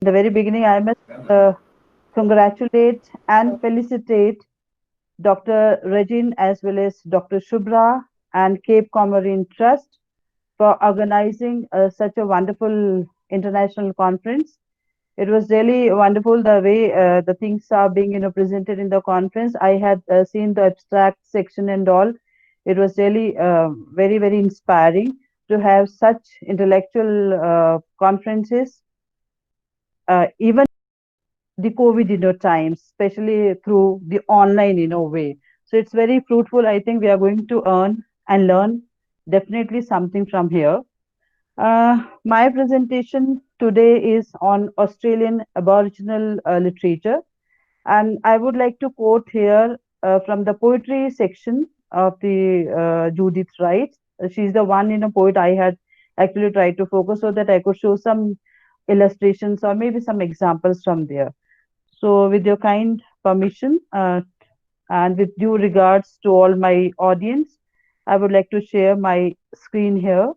In the very beginning, I must congratulate and felicitate Dr. Regine as well as Dr. Shubhra and Cape Comorin Trust for organizing such a wonderful international conference. It was really wonderful the way the things are being presented in the conference. I had seen the abstract section and all. It was really very inspiring to have such intellectual conferences, even the COVID times, especially through the online way. So it's very fruitful. I think we are going to earn and learn definitely something from here. My presentation today is on Australian Aboriginal literature, and I would like to quote here from the poetry section of the Judith Wright. She's the one poet I had actually tried to focus so that I could show some illustrations or maybe some examples from there. So, with your kind permission and with due regards to all my audience, I would like to share my screen here.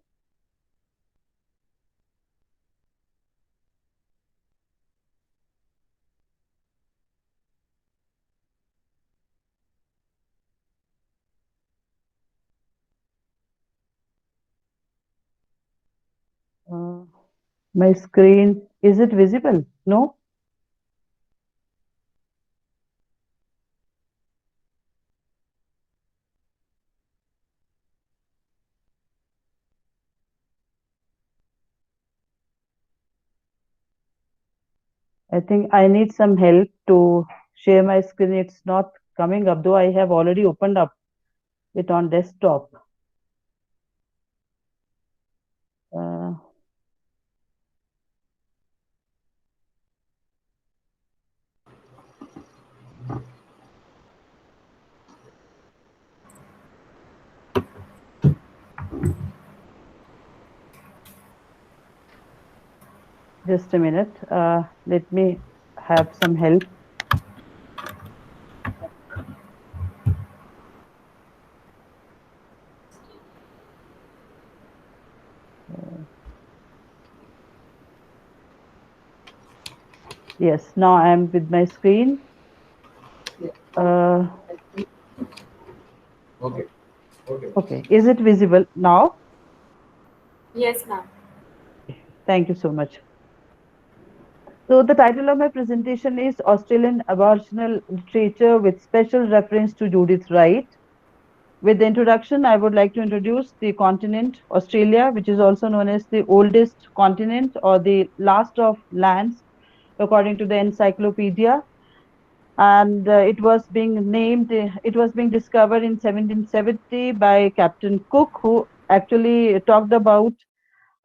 Uh, my screen, is it visible? No? I think I need some help to share my screen. It's not coming up, though I have already opened up it on desktop. Uh, just a minute. Let me have some help. Uh, yes, now I'm with my screen. Uh, Okay. Okay. okay, is it visible now? Yes, ma'am. Okay, thank you so much. So the title of my presentation is Australian Aboriginal Literature with special reference to Judith Wright. With the introduction, I would like to introduce the continent Australia, which is also known as the oldest continent or the last of lands, according to the encyclopedia. And it was being discovered in 1770 by Captain Cook, who actually talked about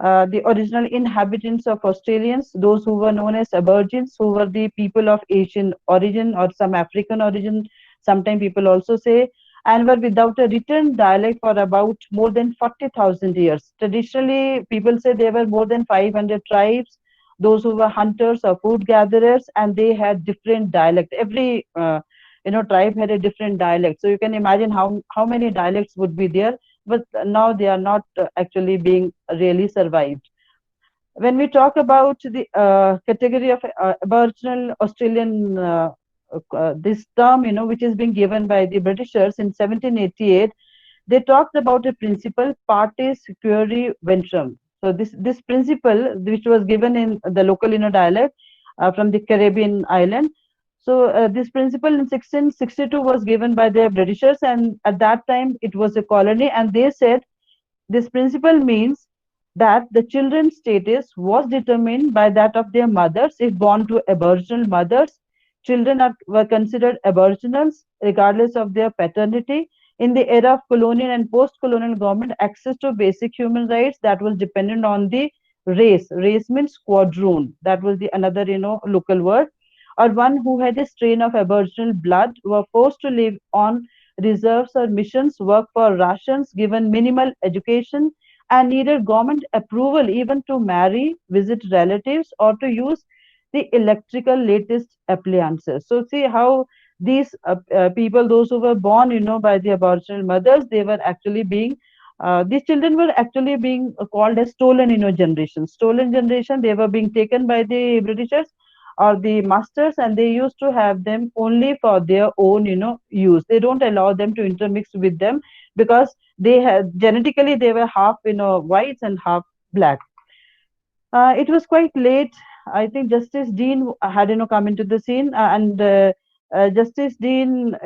the original inhabitants of Australians, those who were known as Aborigines, who were the people of Asian origin or some African origin, sometimes people also say, and were without a written dialect for about more than 40,000 years. Traditionally, people say there were more than 500 tribes, those who were hunters or food gatherers, and they had different dialect. Every tribe had a different dialect. So you can imagine how many dialects would be there, but now they are not actually being really survived. When we talk about the category of Aboriginal Australian, this term, which is being given by the Britishers in 1788, they talked about a principle, partes quaere ventrum. So this principle, which was given in the local dialect from the Caribbean island. So this principle in 1662 was given by the Britishers, and at that time it was a colony, and they said this principle means that the children's status was determined by that of their mothers. If born to Aboriginal mothers, were considered Aboriginals regardless of their paternity. In the era of colonial and post-colonial government, access to basic human rights that was dependent on the race. Race means quadroon. That was the another local word. Or one who had a strain of Aboriginal blood were forced to live on reserves or missions, work for rations, given minimal education, and needed government approval even to marry, visit relatives, or to use the electrical latest appliances. So see how these people, those who were born, by the Aboriginal mothers, they were actually being These children were actually being called as stolen generation. Stolen generation, they were being taken by the Britishers or the masters, and they used to have them only for their own, use. They don't allow them to intermix with them because they had genetically they were half, whites and half black. It was quite late. I think Justice Dean had come into the scene, and Justice Dean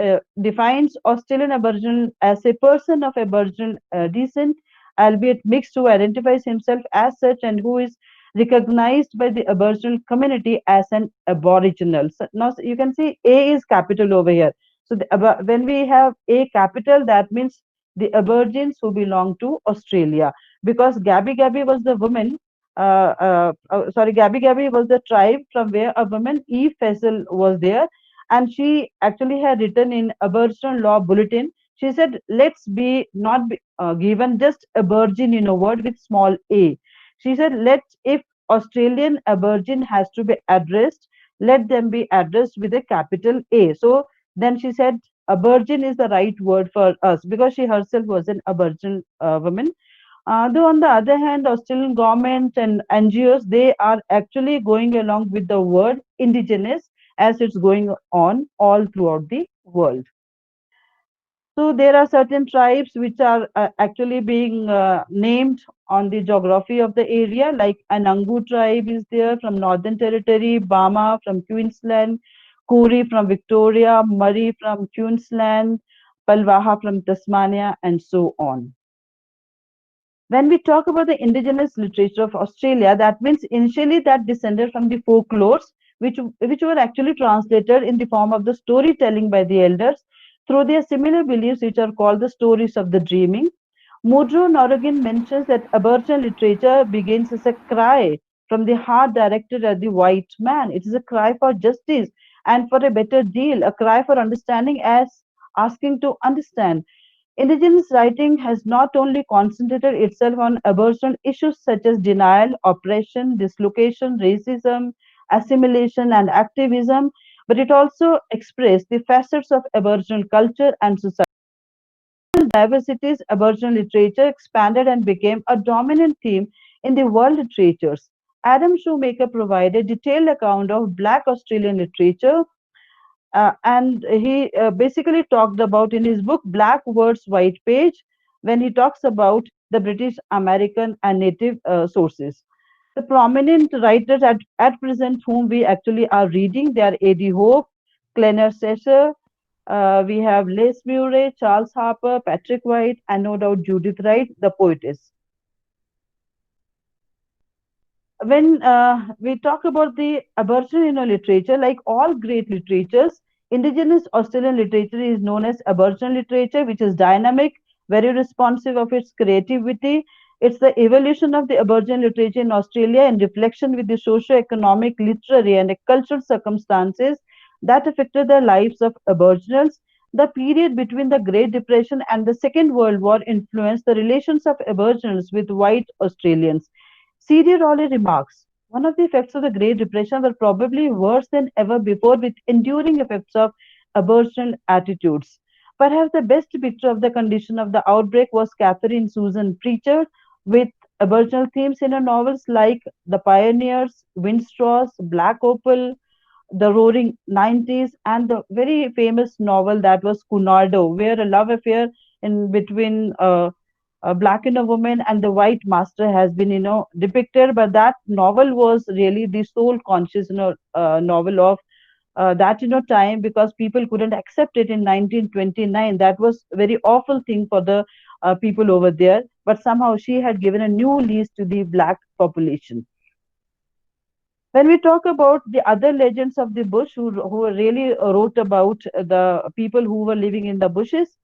defines Australian Aboriginal as a person of Aboriginal descent, albeit mixed, who identifies himself as such and who is recognized by the Aboriginal community as an Aboriginal. So now you can see A is capital over here. So when we have A capital, that means the Aborigines who belong to Australia, because Gabby Gabby was the woman, sorry, Gabby Gabby was the tribe from where a woman, Eve Faisal, was there, and she actually had written in Aboriginal Law Bulletin. She said, "Let's be not be, given just Aborigine in a word with small a." She said, "Let if Australian Aborigine has to be addressed, let them be addressed with a capital A." So then she said, "Aborigine is the right word for us," because she herself was an Aboriginal woman. Though on the other hand, Australian government and NGOs, they are actually going along with the word indigenous as it's going on all throughout the world. So there are certain tribes which are actually being named on the geography of the area, like Anangu tribe is there from Northern Territory, Bama from Queensland, Koori from Victoria, Murray from Queensland, Palwaha from Tasmania, and so on. When we talk about the indigenous literature of Australia, that means initially that descended from the folklores, which were actually translated in the form of the storytelling by the elders through their similar beliefs, which are called the stories of the dreaming. Mudro Norogin mentions that Aboriginal literature begins as a cry from the heart directed at the white man. It is a cry for justice and for a better deal, a cry for understanding as asking to understand. Indigenous writing has not only concentrated itself on Aboriginal issues such as denial, oppression, dislocation, racism, assimilation, and activism, but it also expressed the facets of Aboriginal culture and society. Diversities, Aboriginal literature expanded and became a dominant theme in the world literatures. Adam Shoemaker provided detailed account of Black Australian literature, and he basically talked about in his book Black Words White Page, when he talks about the British, American, and Native sources. The prominent writers at present whom we actually are reading, they are A.D. Hope, Clenner Sesser, we have Les Murray, Charles Harper, Patrick White, and no doubt Judith Wright, the poetess. When we talk about the Aboriginal literature, like all great literatures, Indigenous Australian literature is known as Aboriginal literature, which is dynamic, very responsive of its creativity. It's the evolution of the Aboriginal literature in Australia in reflection with the socio-economic, literary, and cultural circumstances that affected the lives of Aboriginals. The period between the Great Depression and the Second World War influenced the relations of Aboriginals with white Australians. C.D. Rowley remarks, one of the effects of the Great Depression were probably worse than ever before, with enduring effects of Aboriginal attitudes. Perhaps the best picture of the condition of the outbreak was Catherine Susan Preacher, with Aboriginal themes in her novels like The Pioneers, Windstraws, Black Opal, The Roaring Nineties, and the very famous novel that was Cunardo, where a love affair in between a black and a woman and the white master has been depicted, but that novel was really the sole conscious novel of that time, because people couldn't accept it in 1929. That was a very awful thing for the people over there, but somehow she had given a new lease to the black population. When we talk about the other legends of the bush who really wrote about the people who were living in the bushes,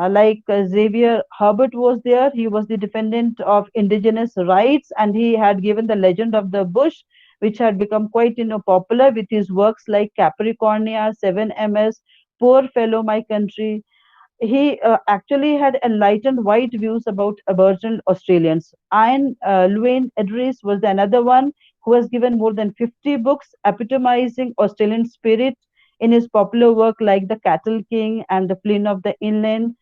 like Xavier Herbert was there. He was the defendant of indigenous rights, and he had given the legend of the bush, which had become quite popular with his works like Capricornia, 7MS, Poor Fellow My Country. He actually had enlightened white views about Aboriginal Australians. Ian Llewellyn Edris was another one who has given more than 50 books epitomizing Australian spirit in his popular work like The Cattle King and The Flynn of the Inland.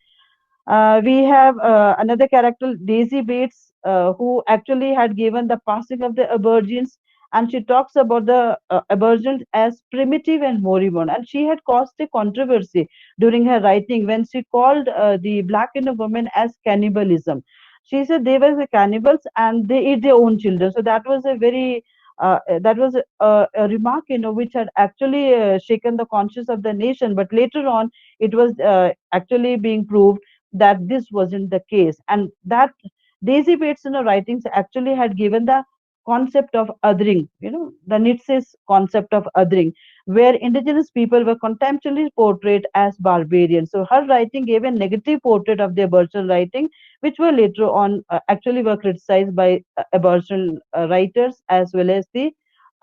We have another character, Daisy Bates, who actually had given the passing of the Aborigines, and she talks about the Aborigines as primitive and moribund. And she had caused a controversy during her writing when she called the black Indian women as cannibalism. She said they were the cannibals and they eat their own children. So that was a very that was a remark, which had actually shaken the conscience of the nation. But later on, it was actually being proved that this wasn't the case, and that Daisy Bates, writings actually had given the concept of othering, the Nietzsche's concept of othering, where indigenous people were contemptuously portrayed as barbarians. So her writing gave a negative portrait of the Aboriginal writing, which were later on actually were criticized by Aboriginal writers as well as the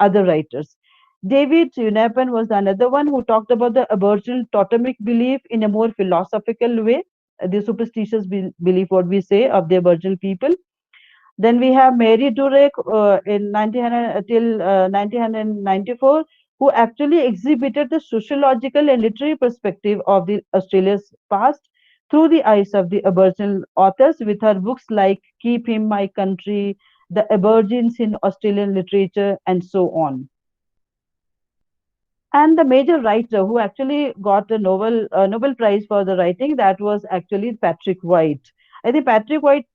other writers. David Unapan was another one who talked about the Aboriginal totemic belief in a more philosophical way, the superstitious belief, what we say, of the Aboriginal people. Then we have Mary Durek in 1900 till 1994, who actually exhibited the sociological and literary perspective of the Australia's past through the eyes of the Aboriginal authors, with her books like Keep Him My Country, The Aborigines in Australian Literature, and so on. And the major writer who actually got a Nobel Prize for the writing, that was actually Patrick White. I think Patrick White,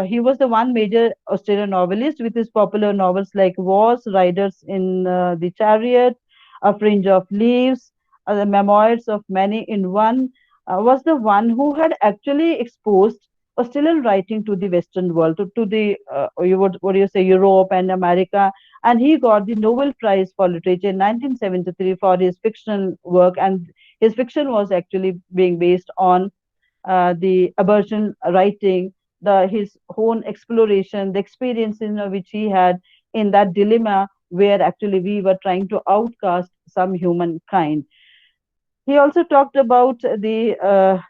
he was the one major Australian novelist with his popular novels like Wars, Riders in the Chariot, A Fringe of Leaves, The Memoirs of Many in One, was the one who had actually exposed Australian writing to the Western world, to the what do you say, Europe and America, and he got the Nobel Prize for Literature in 1973 for his fictional work. And his fiction was actually being based on the Aboriginal writing, his own exploration, the experiences, which he had in that dilemma where actually we were trying to outcast some humankind. He also talked about the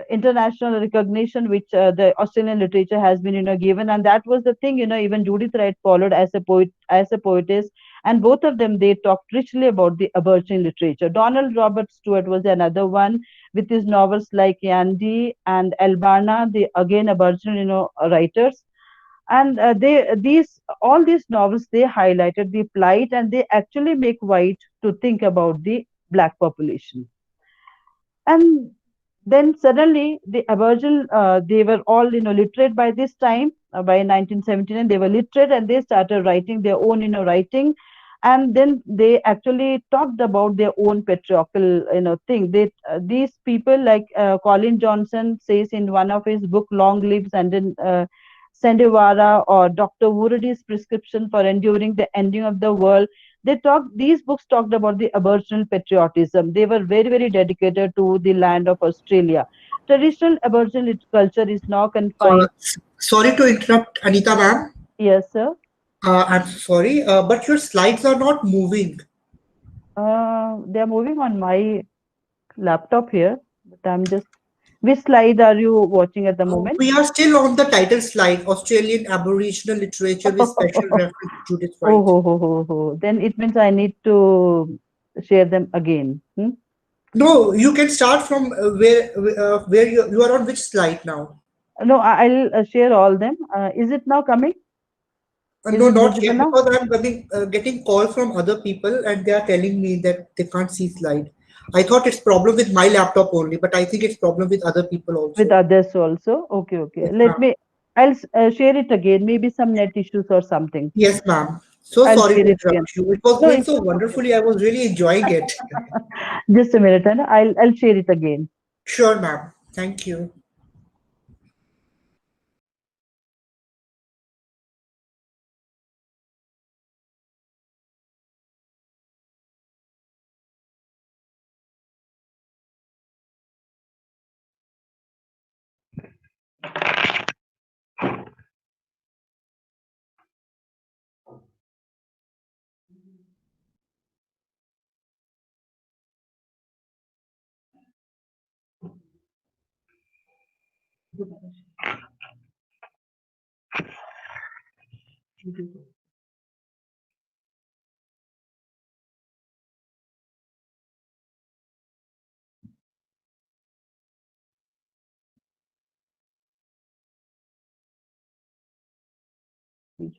international recognition which the Australian literature has been given, and that was the thing. Even Judith Wright followed as a poetess, and both of them, they talked richly about the Aboriginal literature. Donald Robert Stewart was another one with his novels like Yandy and Elbana, the again Aboriginal writers. And they these all these novels, they highlighted the plight, and they actually make White to think about the black population. And then suddenly the Aboriginal, they were all literate by this time. By 1979 they were literate, and they started writing their own writing. And then they actually talked about their own patriarchal thing. These people like Colin Johnson says in one of his book, Long Live Sandewara, or Dr. Wurudi's prescription for enduring the ending of the world. These books talked about the Aboriginal patriotism. They were very, very dedicated to the land of Australia. Traditional Aboriginal culture is now confined. Sorry to interrupt, Anita ma'am. Yes, sir. I'm sorry, but your slides are not moving. They are moving on my laptop here, but I'm just. Which slide are you watching at the moment? We are still on the title slide, Australian Aboriginal Literature with special reference to Judith Oh, Wright. ho, ho, ho, ho. Then it means I need to share them again. Hmm? No, you can start from where you are on which slide now? No, I'll share all them. Is it now coming? Is No, it not visible yet, now? because I'm getting calls from other people and they are telling me that they can't see slide. I thought it's problem with my laptop only, but I think it's problem with other people With also. others also. Okay, okay. Yes, ma'am. I'll share it again. Maybe some net issues or something. Yes, ma'am. So I'll sorry share to it again. interrupt you. It was No, going it's so okay. wonderfully. I was really enjoying it. Just a minute, and I'll share it again. Sure, ma'am. Thank you. Hello.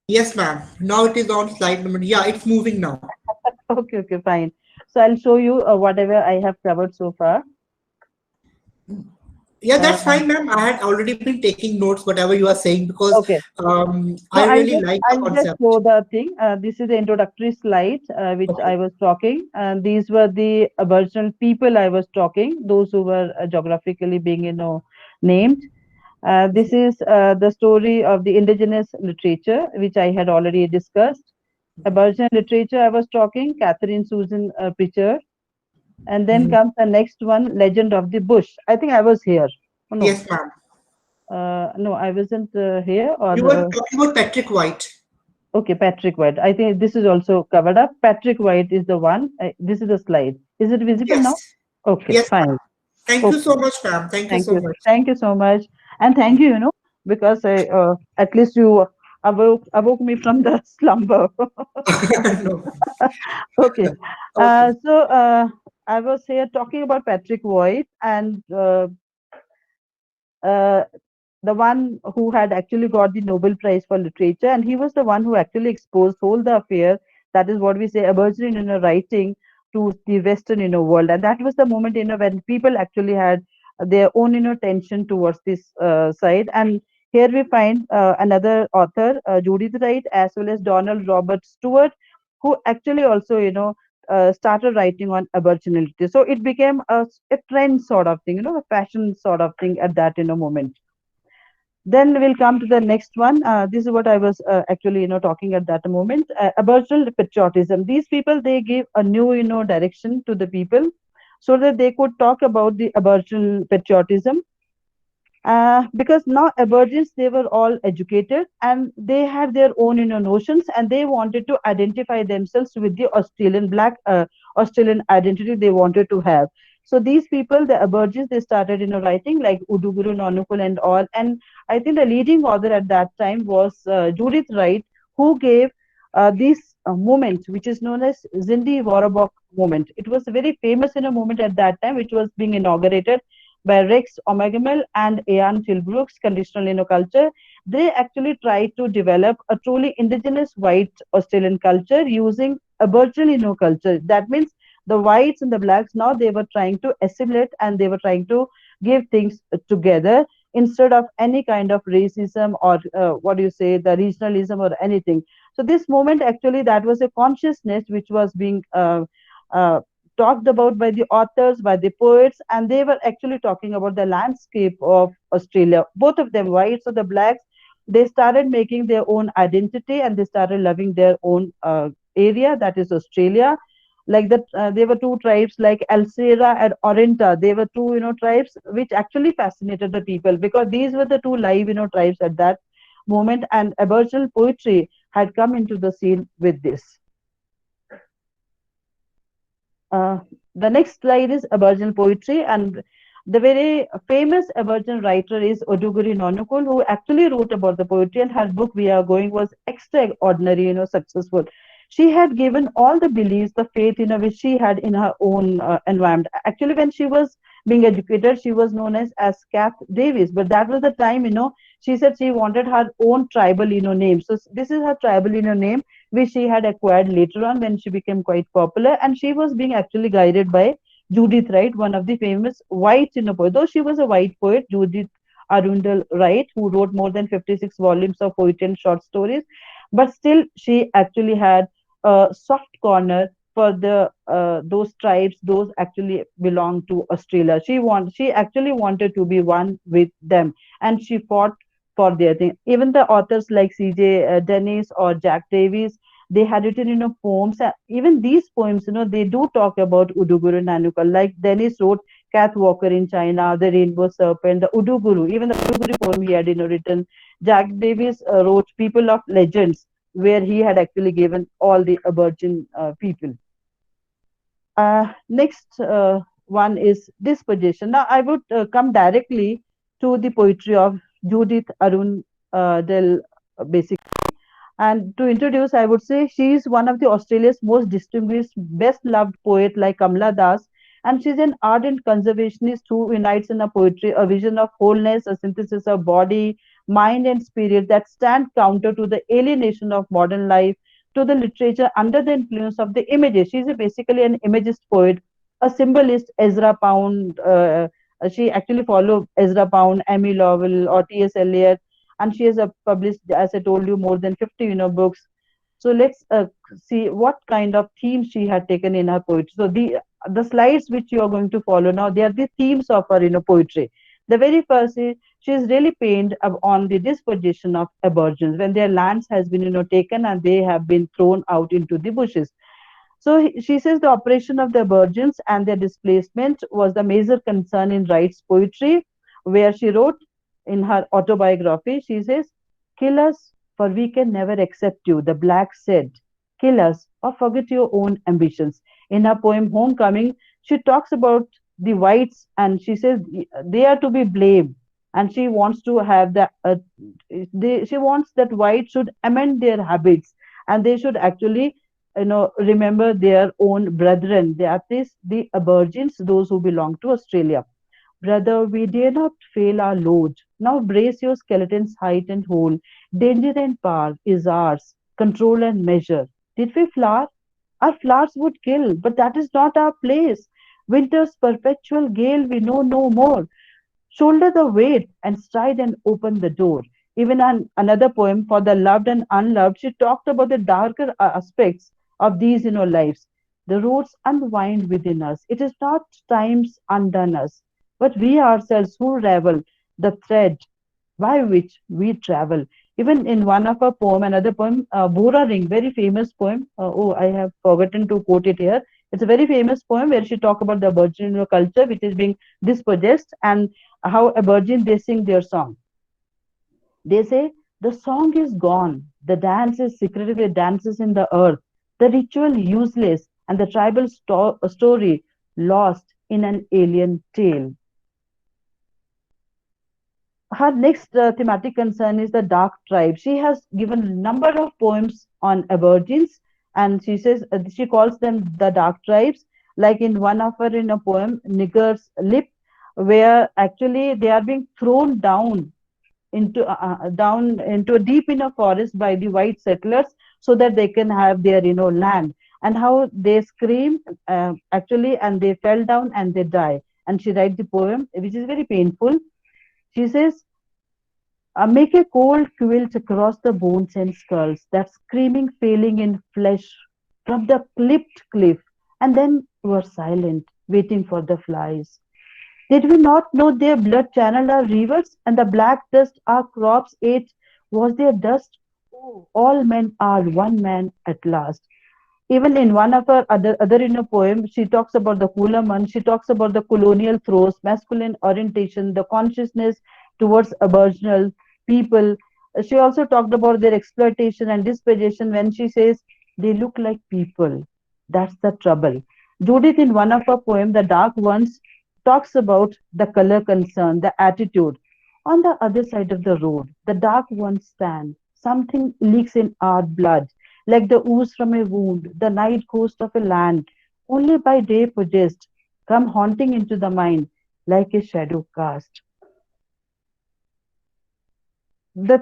Yes, ma'am. Now it is on slide number. Yeah, it's moving now. Okay, okay, fine. So I'll show you whatever I have covered so far. Yeah, Uh, that's fine, ma'am. I had already been taking notes, whatever you are saying, because okay. So I really like the I'll just show concept. the thing. This is the introductory slide which Okay. I was talking. And these were the Aboriginal people I was talking, those who were geographically being, named. This is the story of the indigenous literature, which I had already discussed. Aboriginal literature I was talking, Catherine Susan Pritchard. And then Mhm. comes the next one, Legend of the Bush. I think I was here. Oh, no, Yes, ma'am. no, I wasn't here. Or You were talking about Patrick White. okay, Patrick White. I think this is also covered up. Patrick White is the one. This is the slide. Is it visible now? Yes. Okay, Yes, ma'am. fine. Thank you Okay, so much, ma'am. Thank you thank so you. much. Thank you so much. And thank you, because at least you awoke me from the slumber. No. Okay. Okay. I was here talking about Patrick White, and uh, the one who had actually got the Nobel Prize for Literature, and he was the one who actually exposed whole the affair. That is what we say, Aboriginal writing to the Western world, and that was the moment when people actually had their own tension towards this side. And here we find another author, Judith Wright, as well as Donald Robert Stewart, who actually also started writing on Aboriginality. So it became a trend sort of thing, a fashion sort of thing at that moment. Then we'll come to the next one. This is what I was actually, talking at that moment. Aboriginal patriotism. These people, they give a new, direction to the people so that they could talk about the Aboriginal patriotism. Because now Aborigines, they were all educated and they had their own, notions, and they wanted to identify themselves with the Australian black Australian identity they wanted to have. So these people, the Aborigines, they started, writing like Uduguru, Nonukul, and all. And I think the leading author at that time was Judith Wright, who gave this movement, which is known as Zindi Warabok movement. It was very famous in a movement at that time, which was being inaugurated by Rex Omegamel and Ian Tilbrook's conditional culture. They actually tried to develop a truly indigenous white Australian culture using Aboriginal culture. That means the whites and the blacks now they were trying to assimilate and they were trying to give things together instead of any kind of racism or what do you say, the regionalism or anything. So this moment actually that was a consciousness which was being uh, talked about by the authors, by the poets, and they were actually talking about the landscape of Australia. Both of them, whites or the blacks, they started making their own identity and they started loving their own area, that is Australia. Like that, there were two tribes like Alcera and Orenta. They were two, tribes which actually fascinated the people because these were the two live, tribes at that moment, and Aboriginal poetry had come into the scene with this. Uh, the next slide is Aboriginal poetry, and the very famous Aboriginal writer is Oduguri Nonukul, who actually wrote about the poetry, and her book We Are Going was extraordinary, successful. She had given all the beliefs, the faith, which she had in her own environment. Actually, when she was being educated, she was known as Kath Davis, but that was the time, she said she wanted her own tribal, name. So this is her tribal, name which she had acquired later on when she became quite popular. And she was being actually guided by Judith Wright, one of the famous white poet. Though she was a white poet, Judith Arundel Wright, who wrote more than 56 volumes of poetry and short stories, but still she actually had a soft corner for the those tribes, those actually belong to Australia. She actually wanted to be one with them, and she fought for their thing. Even the authors like C.J. Dennis or Jack Davis, they had written poems. Even these poems, they do talk about Uduguru Nanukal. Like Dennis wrote Cat Walker in China, the Rainbow Serpent, the Uduguru. Even the Uduguru poem he had written. Jack Davis wrote People of Legends, where he had actually given all the Aboriginal people. Next one is disposition. Now, I would come directly to the poetry of Judith Arun Del Basic. And to introduce, I would say she is one of the Australia's most distinguished, best-loved poet like Kamala Das, and she's an ardent conservationist who unites in her poetry a vision of wholeness, a synthesis of body, mind, and spirit that stand counter to the alienation of modern life, to the literature under the influence of the images. She's basically an imagist poet, a symbolist, Ezra Pound. She actually followed Ezra Pound, Amy Lowell, or T.S. Eliot, and she has published, as I told you, more than 50 books. So let's see what kind of themes she had taken in her poetry. So the slides which you are going to follow now, they are the themes of her poetry. The very first is she is really pained on the disposition of aborigines when their lands has been taken and they have been thrown out into the bushes. So she says the operation of the aborigines and their displacement was the major concern in Wright's poetry, where she wrote in her autobiography, she says, "Kill us, for we can never accept you," the black said. "Kill us, or forget your own ambitions." In her poem Homecoming, she talks about the whites and she says they are to be blamed. And she wants to have she wants that whites should amend their habits and they should actually remember their own brethren, the artists, the aborigines, those who belong to Australia. "Brother, we dare not fail our load. Now brace your skeletons height and whole. Danger and power is ours, control and measure. Did we flower? Our flowers would kill, but that is not our place. Winter's perpetual gale we know no more. Shoulder the weight and stride and open the door." Even another poem for the loved and unloved, she talked about the darker aspects of these lives. "The roads unwind within us. It is not times undone us, but we ourselves who ravel the thread by which we travel." Even in one of her poem, another poem, Bora Ring, very famous poem. I have forgotten to quote it here. It's a very famous poem where she talk about the Aboriginal culture which is being dispossessed and how Aborigines they sing their song. They say the song is gone, the dance is secretly dances in the earth, the ritual useless, and the tribal story lost in an alien tale. Her next thematic concern is the dark tribe. She has given a number of poems on aborigines, and she says she calls them the dark tribes. Like in one of her in a poem, Nigger's Lip, where actually they are being thrown down into a deep in a forest by the white settlers so that they can have their land, and how they scream actually and they fell down and they die. And she writes the poem which is very painful. She says, "Make a cold quilt across the bones and skulls, that screaming failing in flesh from the clipped cliff, and then were silent, waiting for the flies. Did we not know their blood channeled our rivers, and the black dust our crops ate was their dust? Oh, all men are one man at last." Even in one of her other in a poem, she talks about the Kulaman, she talks about the colonial throes, masculine orientation, the consciousness towards Aboriginal people. She also talked about their exploitation and dispossession when she says they look like people. That's the trouble. Judith, in one of her poems, The Dark Ones, talks about the color concern, the attitude. On the other side of the road, the dark ones stand. Something leaks in our blood, like the ooze from a wound, the night ghost of a land, only by day possessed, come haunting into the mind like a shadow cast. The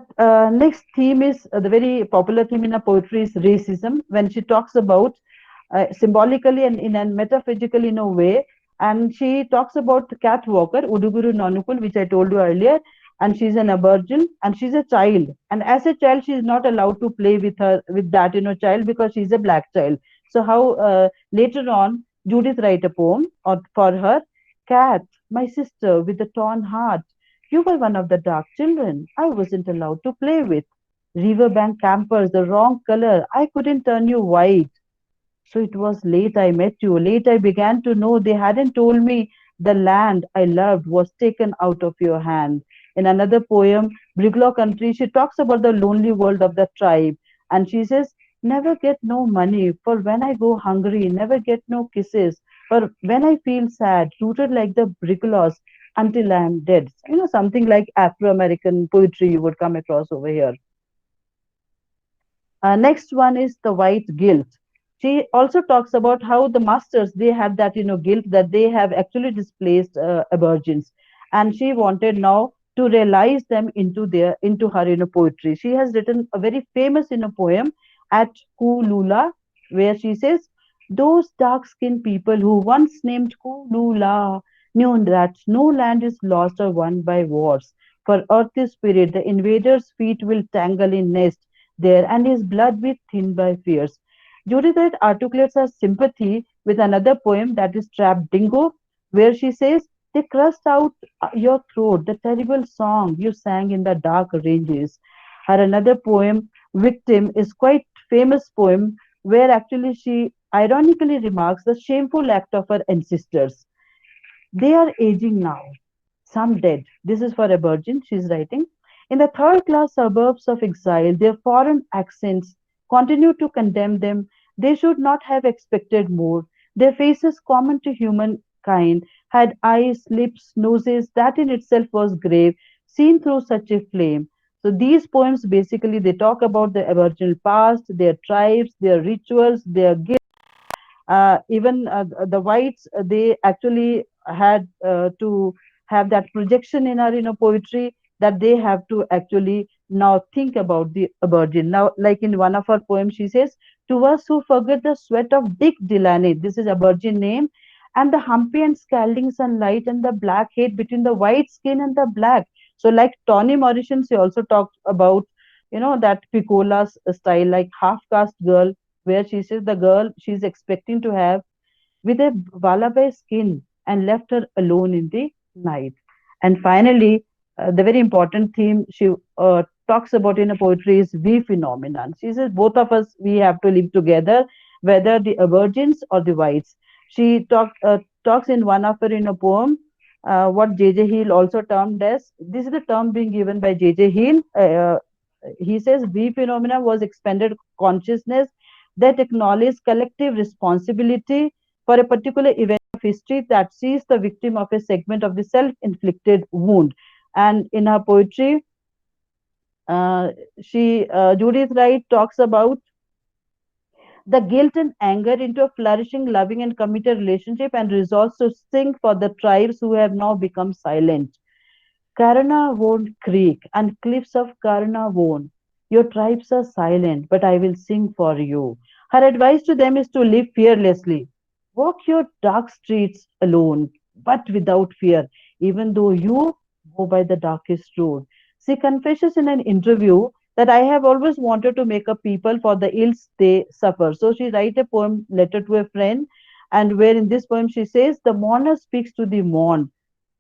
next theme is the very popular theme in her poetry is racism. When she talks about symbolically and in a metaphysically in a way, and she talks about Cat Walker, Uduguru Nanukul, which I told you earlier, and she's an aborigine and she's a child. And as a child, she is not allowed to play with that child because she's a black child. So how later on Judith write a poem for her cat, my sister with the torn heart. You were one of the dark children I wasn't allowed to play with. Riverbank campers, the wrong color. I couldn't turn you white. So it was late I met you. Late I began to know they hadn't told me the land I loved was taken out of your hand. In another poem, Brigalow Country, she talks about the lonely world of the tribe. And she says, never get no money, for when I go hungry, never get no kisses, for when I feel sad, rooted like the Brigalows until I am dead. Something like Afro American poetry you would come across over here. Next one is the white guilt. She also talks about how the masters they had that guilt that they have actually displaced aborigines, and she wanted now to realize them into her poetry. She has written a very famous poem at Kulula, where she says, "Those dark-skinned people who once named Kulula knew that no land is lost or won by wars. For earth is spirit, the invader's feet will tangle in nest there, and his blood be thinned by fears." Judith articulates her sympathy with another poem that is Trapped Dingo, where she says, they crushed out your throat, the terrible song you sang in the dark ranges. Her another poem, Victim, is quite famous poem where actually she ironically remarks the shameful act of her ancestors. They are aging now, some dead. This is for a virgin, she's writing. In the third class suburbs of exile, their foreign accents continue to condemn them. They should not have expected more. Their faces, common to humankind, had eyes, lips, noses. That in itself was grave, seen through such a flame. So these poems basically they talk about the Aboriginal past, their tribes, their rituals, their even the whites they actually had to have that projection in our poetry that they have to actually now think about the aborigine. Now like in one of her poems she says, to us who forget the sweat of Dick Delaney, this is aborigine name, and the humpy and scalding sunlight and the black hate between the white skin and the black. So like Toni Morrison, she also talked about that Piccola style, like half caste girl, where she says the girl she's expecting to have with a wallaby skin and left her alone in the night. And finally, the very important theme she talks about in a poetry is we phenomenon. She says both of us we have to live together, whether the aborigines or the whites. She talks in one of her in a poem. What J.J. Hill also termed as this is the term being given by J.J. Hill. He says V phenomena was expanded consciousness that acknowledges collective responsibility for a particular event of history that sees the victim of a segment of the self-inflicted wound. And in her poetry, Judith Wright talks about the guilt and anger into a flourishing, loving, and committed relationship and resolves to sing for the tribes who have now become silent. Karanavon Creek and cliffs of Karanavon. Your tribes are silent, but I will sing for you. Her advice to them is to live fearlessly. Walk your dark streets alone, but without fear, even though you go by the darkest road. She confesses in an interview that I have always wanted to make up people for the ills they suffer. So she writes a poem, letter to a friend, and where in this poem she says, the mourner speaks to the mourned.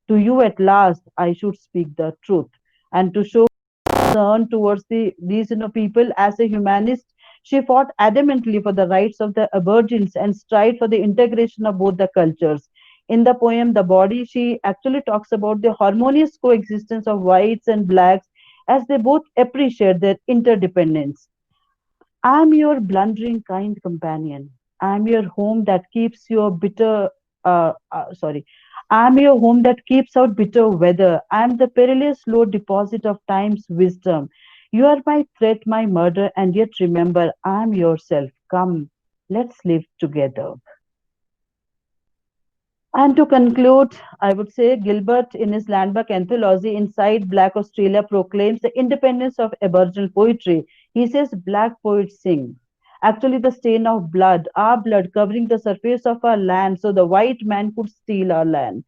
To you at last I should speak the truth. And to show concern towards these people as a humanist, she fought adamantly for the rights of the aborigines and strived for the integration of both the cultures. In the poem The Body, she actually talks about the harmonious coexistence of whites and blacks as they both appreciate their interdependence. I am your blundering kind companion. I am your home that keeps your bitter sorry. I am your home that keeps out bitter weather. I am the perilous low deposit of time's wisdom. You are my threat, my murder, and yet remember, I am yourself. Come, let's live together. And to conclude, I would say Gilbert, in his Landmark anthology, Inside Black Australia, proclaims the independence of Aboriginal poetry. He says, Black poets sing. Actually, the stain of blood, our blood covering the surface of our land, so the white man could steal our land.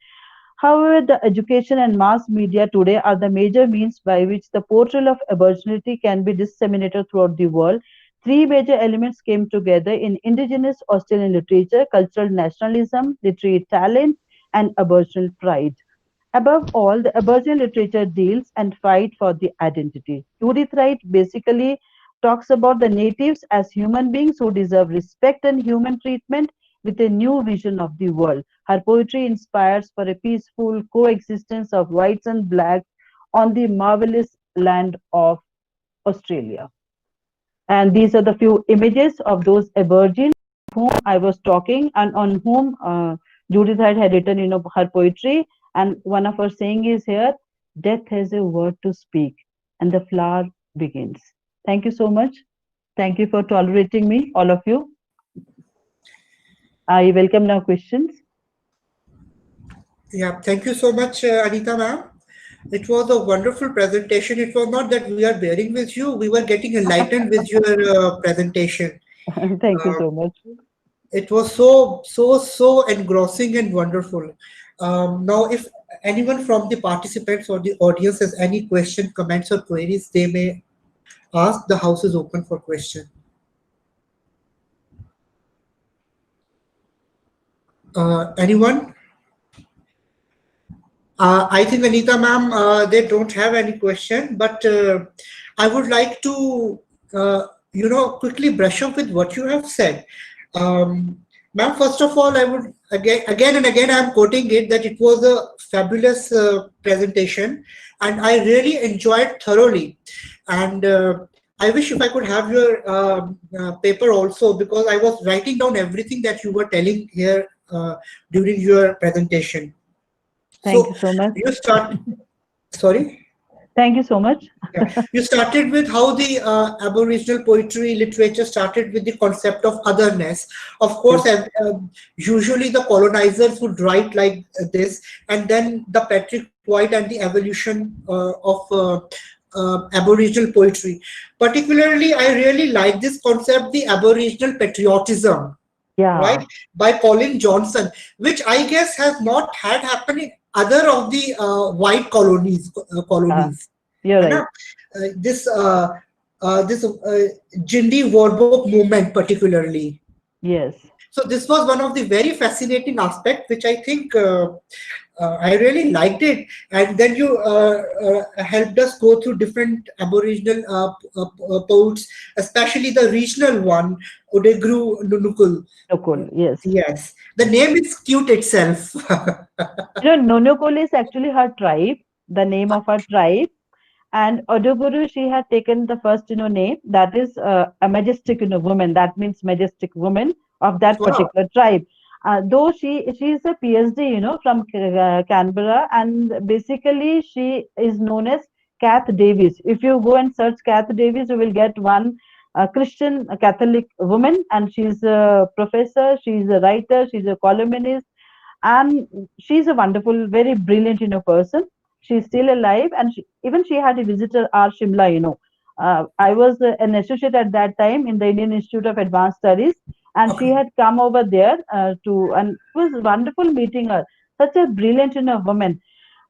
However, the education and mass media today are the major means by which the portrayal of Aboriginality can be disseminated throughout the world. Three major elements came together in indigenous Australian literature: cultural nationalism, literary talent, and Aboriginal pride. Above all, the Aboriginal literature deals and fight for the identity. Judith Wright basically talks about the natives as human beings who deserve respect and human treatment with a new vision of the world. Her poetry inspires for a peaceful coexistence of whites and blacks on the marvelous land of Australia. And these are the few images of those Aborigines whom I was talking and on whom Judith had written, her poetry. And one of her saying is here, death has a word to speak and the flower begins. Thank you so much. Thank you for tolerating me, all of you. I welcome now questions. Yeah, thank you so much, Anita ma'am. It was a wonderful presentation. It was not that we are bearing with you, we were getting enlightened with your presentation. Thank you Uh, so much. it was so engrossing and wonderful. Now, if anyone from the participants or the audience has any question, comments, or queries, they may ask. The house is open for question. Anyone? I think Anita ma'am, they don't have any question, but I would like to, quickly brush up with what you have said. Ma'am, first of all, I would again and again, I'm quoting it that it was a fabulous presentation, and I really enjoyed thoroughly. And I wish if I could have your paper also, because I was writing down everything that you were telling here during your presentation. Thank you So so much. you start, sorry? Thank you so much. Yeah. You started with how the Aboriginal poetry literature started with the concept of otherness. Of course, Yes. usually the colonizers would write like this, and then the Patrick White and the evolution of Aboriginal poetry. Particularly, I really like this concept, the Aboriginal patriotism, right, Yeah, by Colin Johnson, which I guess has not had happened in other of the white colonies. yeah, Colonies, you're है ना? right. This Jindi Warbook movement particularly. Yes. So this was one of the very fascinating aspects, which I think I really liked it. And then you helped us go through different Aboriginal poets, especially the regional one, Odegru Nunukul. No, cool. Yes. Yes, the name is cute itself. Nonokol is actually her tribe, the name of her tribe. And Oduguru, she had taken the first, name. That is a majestic, woman. That means majestic woman of that Wow. particular tribe. Though she is a PhD, from Canberra, and basically she is known as Kath Davis. If you go and search Kath Davis, you will get one Christian Catholic woman, and she's a professor, she's a writer, she's a columnist, and she's a wonderful, very brilliant, person. She's still alive, and even she had a visitor our Shimla. I was an associate at that time in the Indian Institute of Advanced Studies, and she Okay. had come over there and it was wonderful meeting her. Such a brilliant, woman.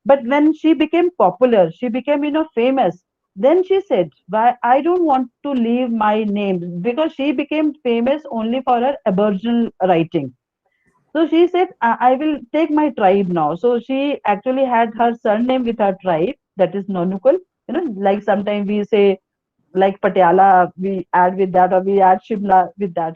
But when she became popular, she became, famous. Then she said, "Why I don't want to leave my name," because she became famous only for her Aboriginal writing. So she said, I will take my tribe now. So she actually had her surname with her tribe, that is Nonukul. Like sometimes we say, like Patiala, we add with that, or we add Shimla with that.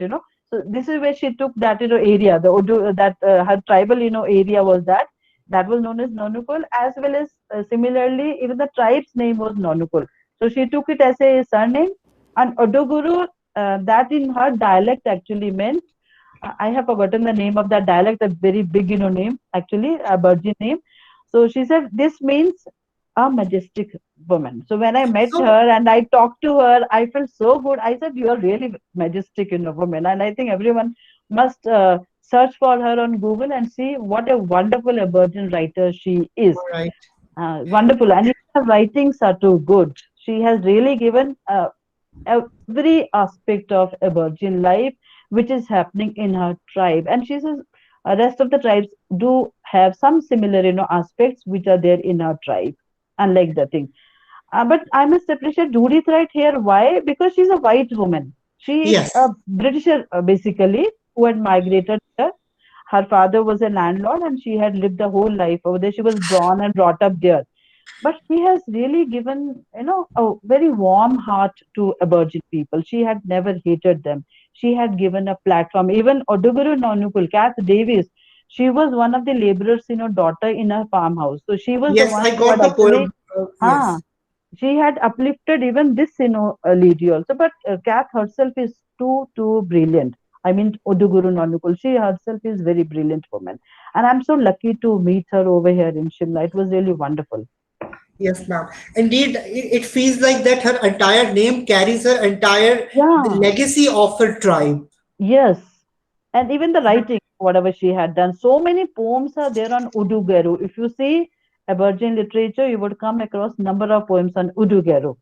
So this is where she took that, area, the Urdu, that her tribal, area was that. That was known as Nonukul, as well as similarly, even the tribe's name was Nonukul. So she took it as a surname. And Odoguru, that in her dialect actually meant, I have forgotten the name of that dialect, a very big, name, actually, a Virgin name. So she said, this means a majestic woman. So when I met So her and I talked to her, I felt so good. I said, you are really majestic, woman. And I think everyone must search for her on Google and see what a wonderful Virgin writer she is. all right. Wonderful. And her writings are too good. She has really given every aspect of a virgin life which is happening in her tribe. And she says rest of the tribes do have some similar, aspects which are there in her tribe, unlike the thing. But I must appreciate Judith right here. Why? Because she's a white woman. She is Yes. a Britisher, basically, who had migrated there. Her father was a landlord, and she had lived a whole life over there. She was born and brought up there. But she has really given, a very warm heart to Aboriginal people. She had never hated them. She had given a platform. Even Oduguru Nonukul, Kath Davis, she was one of the laborers, daughter in a farmhouse. So she was the Yes, one I who got had the actually, poem. ah, Yes. she had uplifted even this, lady also. But Kath herself is too brilliant. I mean, Oduguru Nonukul, she herself is very brilliant woman. And I'm so lucky to meet her over here in Shimla. It was really wonderful. Yes, ma'am. Indeed, it feels like that her entire name carries her entire the Yeah. legacy of her tribe. Yes, and even the writing, whatever she had done, so many poems are there on Udugeru. If you see Aboriginal literature, you would come across number of poems on Udugeru.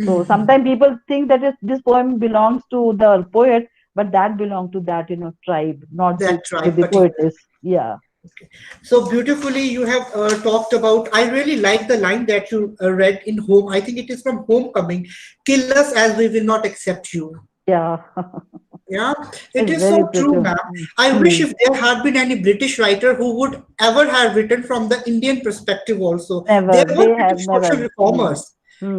So sometimes people think that this poem belongs to the poet, but that belongs to that tribe, not That to tribe the particular. poetess. Yeah, So beautifully, you have talked about. I really like the line that you read in Home. I think it is from Homecoming. Kill us as we will not accept you. yeah, Yeah, it it's is very so pretty. true, ma'am. I wish Hmm. if there had been any British writer who would ever have written from the Indian perspective also. There Never, were they have British social never. Hmm. reformers,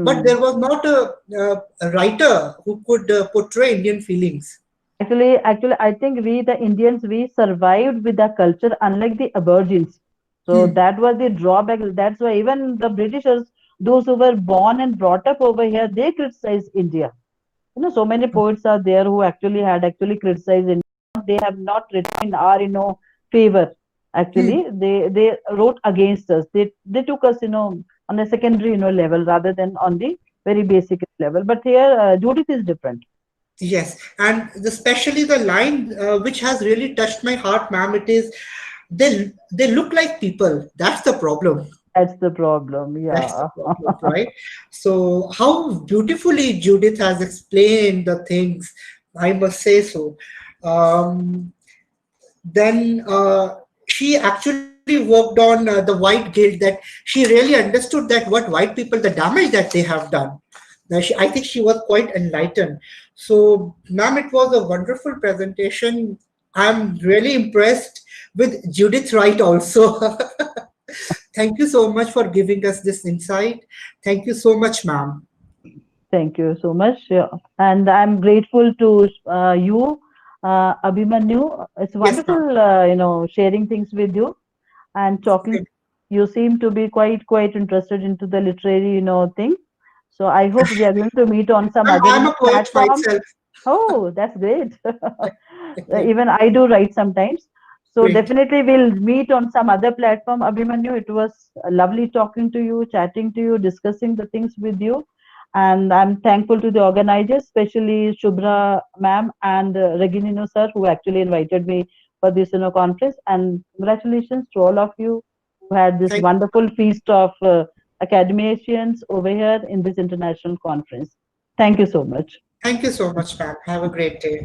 but Hmm. there was not a writer who could portray Indian feelings. Actually, I think we, the Indians, we survived with the culture, unlike the Aborigines. So Hmm. that was the drawback. That's why even the Britishers, those who were born and brought up over here, they criticize India. So many poets are there who actually criticized India. They have not written in our, favor. Hmm. Actually, they wrote against us. They took us, on a secondary, level rather than on the very basic level. But here, Judith is different. Yes, and especially the line which has really touched my heart, ma'am. It is they look like people. That's the problem. That's the problem. That's the Yeah. problem, right? So, how beautifully Judith has explained the things, I must say so. Um, then she actually worked on the white guilt that she really understood that what white people, the damage that they have done. Now, I think she was quite enlightened. So, ma'am, it was a wonderful presentation. I'm really impressed with Judith Wright also. Thank you so much for giving us this insight. Thank you so much, ma'am. Thank you so much. Yeah. And I'm grateful to you, Abhimanyu. It's Yes, ma'am. wonderful, sharing things with you and talking. You seem to be quite interested into the literary, thing. So I hope we are going to meet on some other, I'm a poet platform. myself. Oh, that's great. Even I do write sometimes. So Great. definitely we'll meet on some other platform, Abhimanyu. It was lovely talking to you, chatting to you, discussing the things with you. And I'm thankful to the organizers, especially Shubhra ma'am and Reginino sir, who actually invited me for this conference. And congratulations to all of you who had this Thank, wonderful feast of academicians over here in this international conference. Thank you so much. thank you so much, ma'am. Have a great day.